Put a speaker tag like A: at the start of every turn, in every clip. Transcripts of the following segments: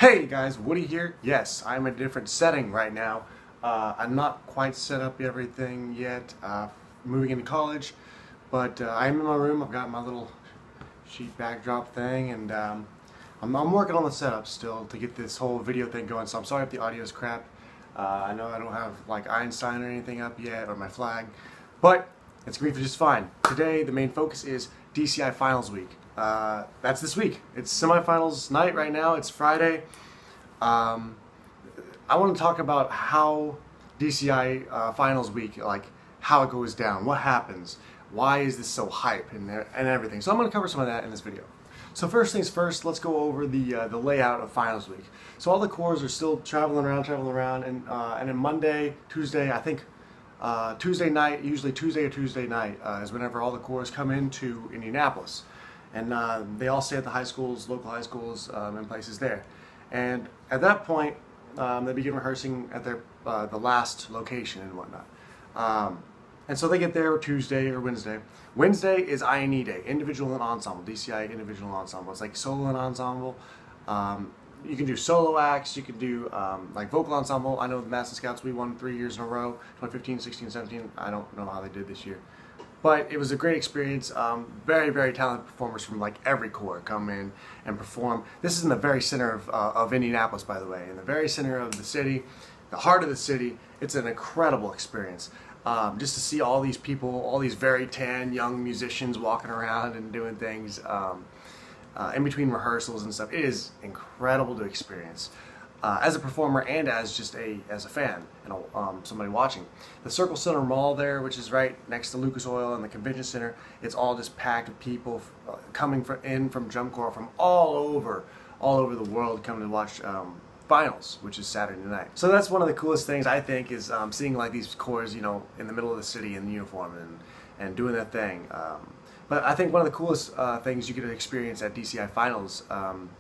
A: Hey guys, Woody here. Yes, I'm in a different setting right now. I'm not quite set up everything yet, moving into college, but I'm in my room. I've got my little sheet backdrop thing, and I'm working on the setup still to get this whole video thing going, so I'm sorry if the audio is crap. I know I don't have like Einstein or anything up yet, or my flag, but it's going to be just fine. Today, the main focus is Dci Finals week. That's this week. It's semifinals night right now. It's Friday. I want to talk about how Dci Finals week, like how it goes down, what happens, why is this so hype, and everything. So I'm going to cover some of that in this video. So first things first, let's go over the layout of Finals week. So all the cores are still traveling around, and then Monday, Tuesday, I think. Tuesday night, usually Tuesday night, is whenever all the cores come into Indianapolis. And they all stay at the high schools, local high schools, and places there. And at that point, they begin rehearsing at their the last location and whatnot. And so they get there Tuesday or Wednesday. Wednesday is I&E day, individual and ensemble, DCI individual and ensemble. It's like solo and ensemble. You can do solo acts, you can do like vocal ensemble. I know the Madison Scouts, we won 3 years in a row, 2015, 16, 17. I don't know how they did this year. But it was a great experience. Very, very talented performers from like every corps come in and perform. This is in the very center of Indianapolis, by the way, in the very center of the city, the heart of the city. It's an incredible experience. Just to see all these people, all these very tan young musicians walking around and doing things in between rehearsals and stuff. It is incredible to experience. As a performer and as just as a fan and somebody watching. The Circle Center Mall there, which is right next to Lucas Oil and the Convention Center, it's all just packed with people coming in from Drum Corps from all over the world coming to watch Finals, which is Saturday night. So that's one of the coolest things I think is seeing like these corps, you know, in the middle of the city in uniform and doing that thing. But I think one of the coolest things you get to experience at Dci Finals,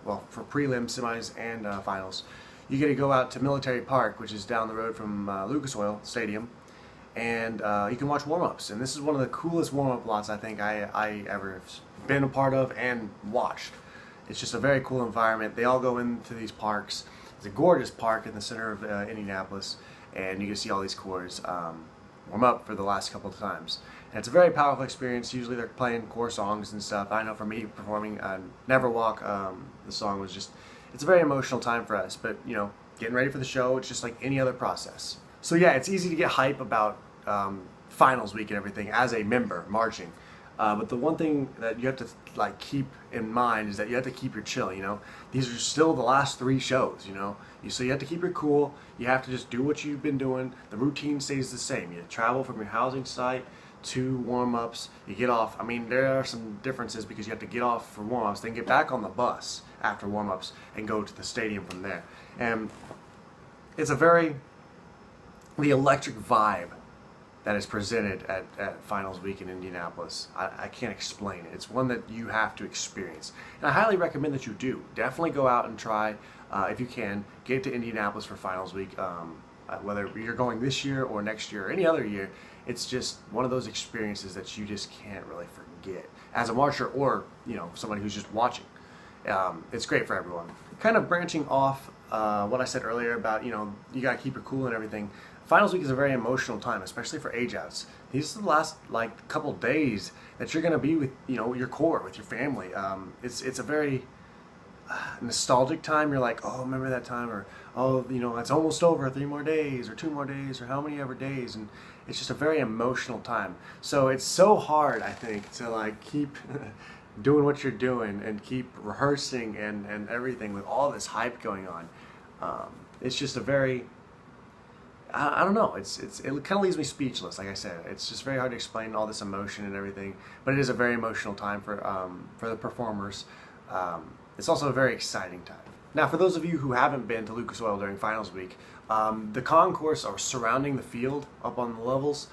A: well, for prelims, semis, and finals, you get to go out to Military Park, which is down the road from Lucas Oil Stadium, and you can watch warm-ups. And this is one of the coolest warm-up lots I think I ever been a part of and watched. It's just a very cool environment. They all go into these parks. It's a gorgeous park in the center of Indianapolis, and you can see all these corps warm up for the last couple of times. And it's a very powerful experience. Usually they're playing corps songs and stuff. I know for me performing Never Walk, the song was just, it's a very emotional time for us, but you know, getting ready for the show, it's just like any other process. So yeah, it's easy to get hype about finals week and everything as a member marching. But the one thing that you have to like keep in mind is that you have to keep your chill, you know. These are still the last 3 shows, you know. So you have to keep your cool. You have to just do what you've been doing. The routine stays the same. You travel from your housing site to warm-ups. You get off. I mean, there are some differences because you have to get off for warm-ups, then get back on the bus after warm-ups and go to the stadium from there. And it's the electric vibe that is presented at Finals Week in Indianapolis. I can't explain it. It's one that you have to experience. And I highly recommend that you do. Definitely go out and try, if you can, get to Indianapolis for Finals Week. Whether you're going this year or next year or any other year, it's just one of those experiences that you just can't really forget. As a marcher or, you know, somebody who's just watching. It's great for everyone. Kind of branching off what I said earlier about, you know, you gotta keep it cool and everything. Finals week is a very emotional time, especially for age outs. These are the last like couple days that you're gonna be with, you know, your corps, with your family. It's a very nostalgic time. You're like, oh, remember that time, or oh, you know, it's almost over, 3 more days or 2 more days or how many ever days, and it's just a very emotional time. So it's so hard, I think, to like keep doing what you're doing and keep rehearsing and everything with all this hype going on. It's just a very, I don't know, it kind of leaves me speechless. Like I said, it's just very hard to explain all this emotion and everything, but it is a very emotional time for the performers. It's also a very exciting time. Now, for those of you who haven't been to Lucas Oil during Finals Week, the concourse are surrounding the field up on the levels.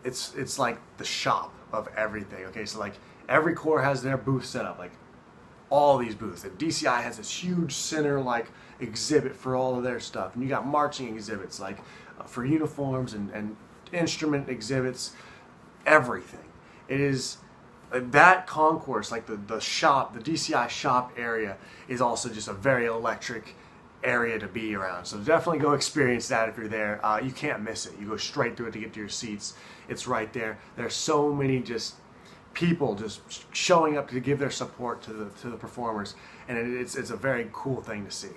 A: It's like the shop of everything. Okay, so like every corps has their booth set up, like all these booths. And DCI has this huge center like exhibit for all of their stuff, and you got marching exhibits like for uniforms and instrument exhibits, everything. It is that concourse, like the shop, the DCI shop area, is also just a very electric area to be around. So definitely go experience that if you're there. You can't miss it. You go straight through it to get to your seats. It's right there. There's so many just people just showing up to give their support to the performers, and it's a very cool thing to see.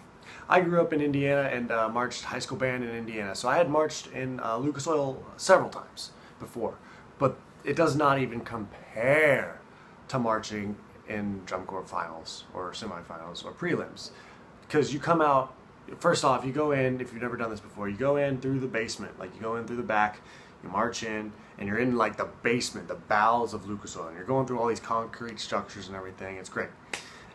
A: I grew up in Indiana and marched high school band in Indiana, so I had marched in Lucas Oil several times before, but it does not even compare to marching in drum corps finals or semifinals or prelims, because you come out, first off, you go in, if you've never done this before, you go in through the basement, like you go in through the back, you march in, and you're in like the basement, the bowels of Lucas Oil, and you're going through all these concrete structures and everything. It's great.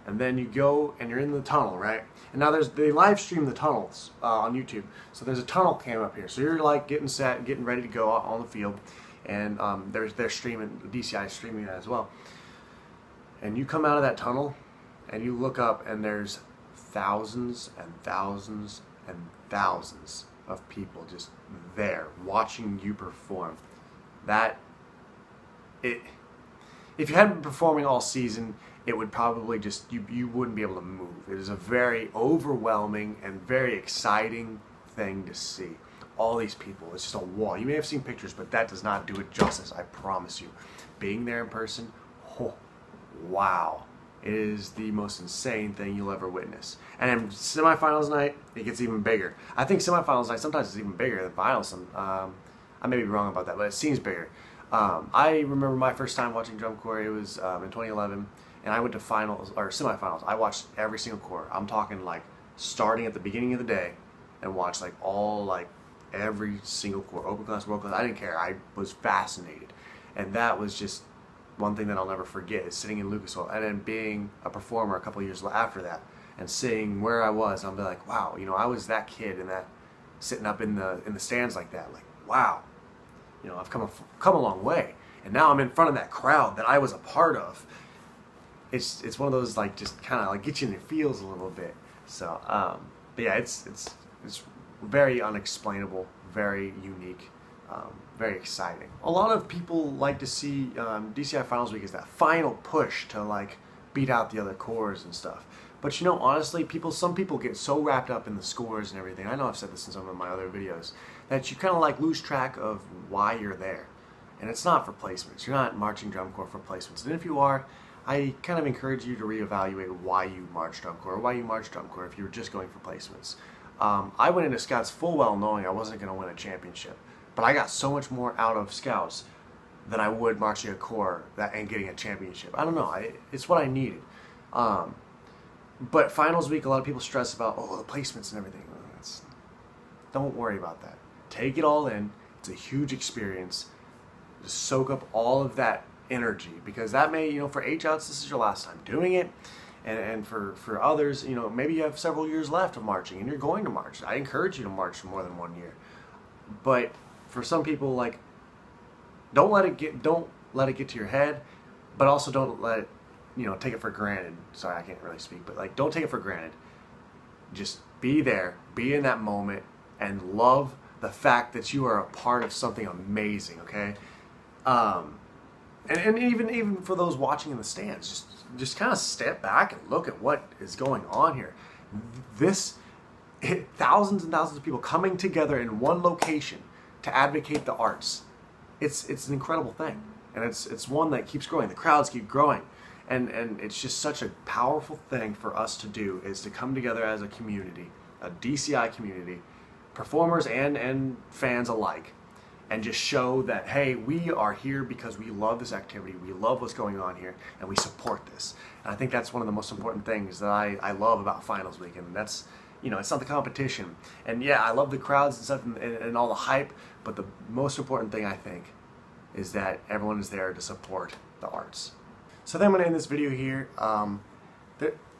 A: And then you go and you're in the tunnel, right? And now they live stream the tunnels on YouTube. So there's a tunnel cam up here. So you're like getting set, getting ready to go out on the field, and they're streaming, DCI is streaming that as well. And you come out of that tunnel and you look up, and there's thousands and thousands and thousands of people just there watching you perform. If you hadn't been performing all season, it would probably just, you wouldn't be able to move. It is a very overwhelming and very exciting thing to see. All these people, it's just a wall. You may have seen pictures, but that does not do it justice, I promise you. Being there in person, oh, wow. It is the most insane thing you'll ever witness. And then semifinals night, it gets even bigger. I think semifinals night sometimes is even bigger than finals. I may be wrong about that, but it seems bigger. I remember my first time watching drum corps. It was in 2011, and I went to finals or semifinals. I watched every single corps. I'm talking like starting at the beginning of the day, and watched like every single corps, open class, world class. I didn't care. I was fascinated, and that was just one thing that I'll never forget, is sitting in Lucas Oil and then being a performer a couple of years after that, and seeing where I was. I'll be like, wow, I was that kid and that sitting up in the stands like that. Like, wow. I've come a long way, and now I'm in front of that crowd that I was a part of. It's one of those, like, just kind of like get you in your feels a little bit. So, but yeah, it's very unexplainable, very unique, very exciting. A lot of people like to see DCI Finals Week as that final push to like beat out the other corps and stuff. But honestly, some people get so wrapped up in the scores and everything. I know I've said this in some of my other videos, that you kind of like lose track of why you're there. And it's not for placements. You're not marching drum corps for placements. And if you are, I kind of encourage you to reevaluate why you march drum corps, or why you march drum corps if you were just going for placements. I went into Scouts full well knowing I wasn't going to win a championship. But I got so much more out of Scouts than I would marching a corps and getting a championship. I don't know. It's what I needed. But finals week, a lot of people stress about, the placements and everything. Don't worry about that. Take it all in. It's a huge experience. Just soak up all of that energy, because that may, for H-outs, this is your last time doing it. And for others, maybe you have several years left of marching and you're going to march. I encourage you to march for more than 1 year. But for some people, like, don't let it get to your head, but also don't let it, take it for granted. Sorry, I can't really speak, but like, don't take it for granted. Just be there, be in that moment, and love the fact that you are a part of something amazing, okay? And even for those watching in the stands, just kind of step back and look at what is going on here. Thousands and thousands of people coming together in one location to advocate the arts. It's an incredible thing, and it's one that keeps growing. The crowds keep growing, and it's just such a powerful thing for us to do, is to come together as a community, a DCI community, performers and fans alike, and just show that, hey, we are here because we love this activity, we love what's going on here, and we support this. And I think that's one of the most important things that I love about Finals Week, and that's, it's not the competition. And yeah, I love the crowds and stuff and all the hype, but the most important thing, I think, is that everyone is there to support the arts. So then I'm going to end this video here.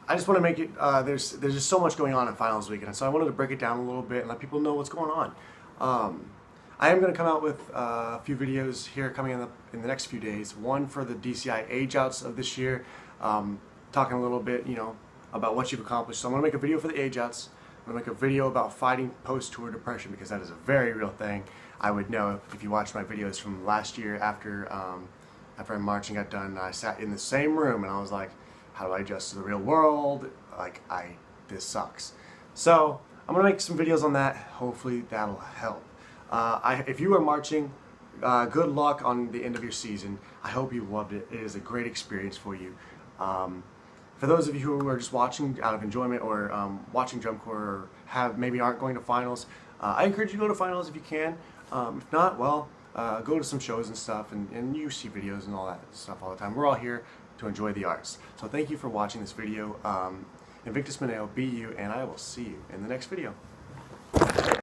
A: I just want to make it, there's just so much going on in Finals Week, and so I wanted to break it down a little bit and let people know what's going on. I am going to come out with a few videos here coming in the next few days. One for the DCI age-outs of this year, talking a little bit, about what you've accomplished. So I'm going to make a video for the age-outs. I'm going to make a video about fighting post-tour depression, because that is a very real thing. I would know if you watched my videos from last year after after my marching got done, I sat in the same room and I was like, how do I adjust to the real world? Like, this sucks. So I'm gonna make some videos on that. Hopefully that'll help. If you are marching, good luck on the end of your season. I hope you loved it. It is a great experience for you. For those of you who are just watching out of enjoyment or watching Drum Corps or maybe aren't going to finals, I encourage you to go to finals if you can. If not, well, go to some shows and stuff, and you see videos and all that stuff all the time. We're all here to enjoy the arts. So thank you for watching this video. Invictus Mineo, be you, and I will see you in the next video.